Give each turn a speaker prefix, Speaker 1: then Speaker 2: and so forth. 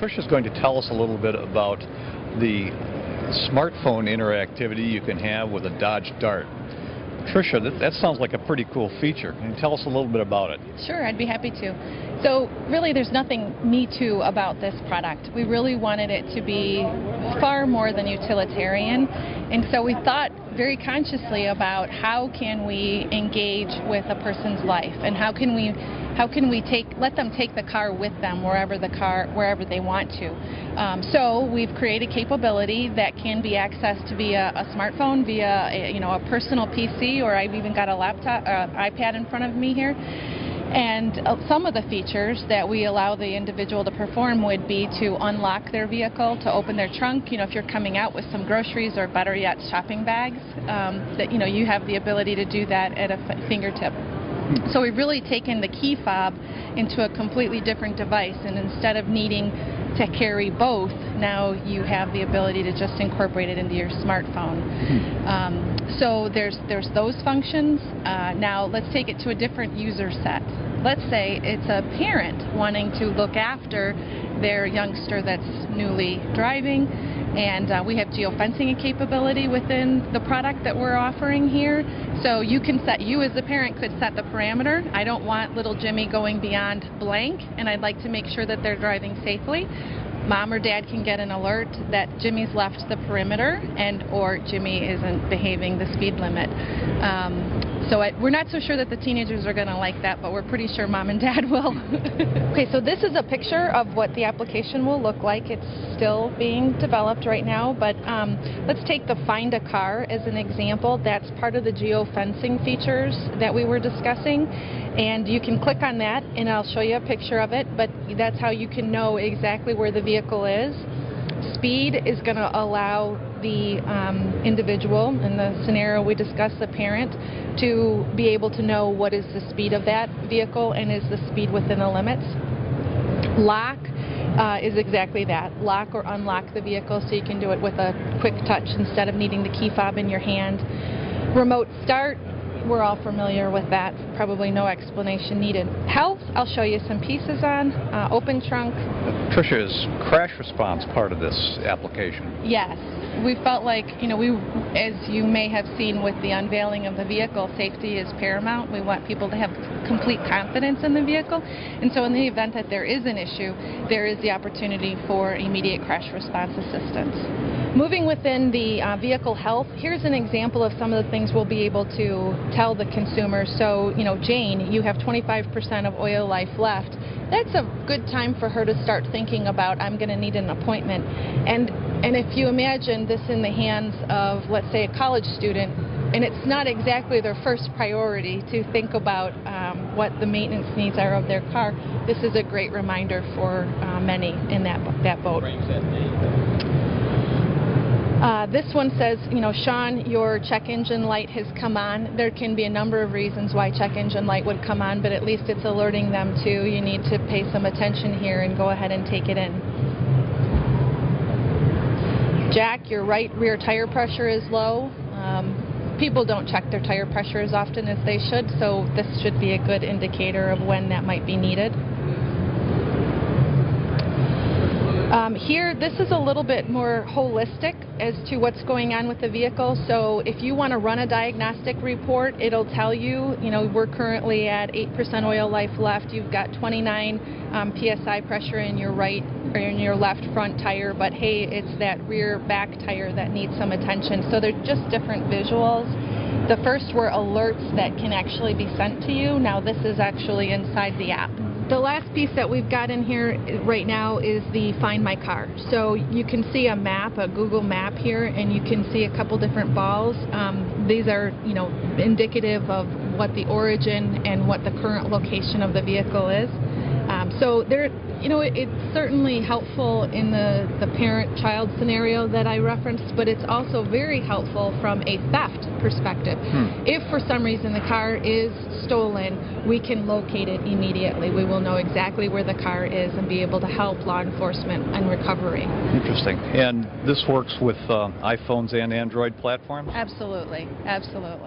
Speaker 1: Tricia's going to tell us a little bit about the smartphone interactivity you can have with a Dodge Dart. Tricia, that sounds like a pretty cool feature. Can you tell us a little bit about it?
Speaker 2: Sure, I'd be happy to. So really there's nothing me too about this product. We really wanted it to be far more than utilitarian, and so we thought very consciously about how can we engage with a person's life, and how can we let them take the car with them wherever they want to. So we've created capability that can be accessed via a smartphone, via a personal PC, or I've even got a laptop, iPad in front of me here. And some of the features that we allow the individual to perform would be to unlock their vehicle, to open their trunk. If you're coming out with some groceries, or better yet, shopping bags, that you have the ability to do that at a fingertip. So we've really taken the key fob into a completely different device, and instead of needing to carry both, now you have the ability to just incorporate it into your smartphone. So there's those functions. Now let's take it to a different user set. Let's say it's a parent wanting to look after their youngster that's newly driving, and we have geofencing capability within the product that we're offering here. So you as a parent could set the parameter. I don't want little Jimmy going beyond blank, and I'd like to make sure that they're driving safely. Mom or dad can get an alert that Jimmy's left the perimeter, or Jimmy isn't behaving the speed limit. We're not so sure that the teenagers are going to like that, but we're pretty sure mom and dad will. Okay, so this is a picture of what the application will look like. It's still being developed right now, but let's take the Find a Car as an example. That's part of the geofencing features that we were discussing, and you can click on that and I'll show you a picture of it, but that's how you can know exactly where the vehicle is. Speed is going to allow the individual, in the scenario we discussed, the parent, to be able to know what is the speed of that vehicle and is the speed within the limits. Lock is exactly that. Lock or unlock the vehicle, so you can do it with a quick touch instead of needing the key fob in your hand. Remote start, we're all familiar with that. Probably no explanation needed. Health, I'll show you some pieces on. Open trunk.
Speaker 1: Tricia, is crash response part of this application?
Speaker 2: Yes. We felt like, as you may have seen with the unveiling of the vehicle, safety is paramount. We want people to have complete confidence in the vehicle. And so in the event that there is an issue, there is the opportunity for immediate crash response assistance. Moving within the vehicle health, here's an example of some of the things we'll be able to tell the consumer. So, Jane, you have 25% of oil life left. That's a good time for her to start thinking about, I'm going to need an appointment. And if you imagine this in the hands of, let's say, a college student, and it's not exactly their first priority to think about what the maintenance needs are of their car, this is a great reminder for many in that boat. This one says, Sean, your check engine light has come on. There can be a number of reasons why check engine light would come on, but at least it's alerting them to, you need to pay some attention here and go ahead and take it in. Jack, your right rear tire pressure is low. People don't check their tire pressure as often as they should, so this should be a good indicator of when that might be needed. Here, this is a little bit more holistic as to what's going on with the vehicle. So if you want to run a diagnostic report, it'll tell you, we're currently at 8% oil life left. You've got 29 psi pressure in your right or in your left front tire, but hey, it's that rear back tire that needs some attention. So they're just different visuals. The first were alerts that can actually be sent to you. Now this is actually inside the app. The last piece that we've got in here right now is the Find My Car. So you can see a map, a Google map here, and you can see a couple different balls. These are, indicative of what the origin and what the current location of the vehicle is. So there, it's certainly helpful in the parent-child scenario that I referenced, but it's also very helpful from a theft perspective. If for some reason the car is stolen, we can locate it immediately. We will know exactly where the car is and be able to help law enforcement in recovery.
Speaker 1: Interesting. And this works with iPhones and Android platforms?
Speaker 2: Absolutely, absolutely.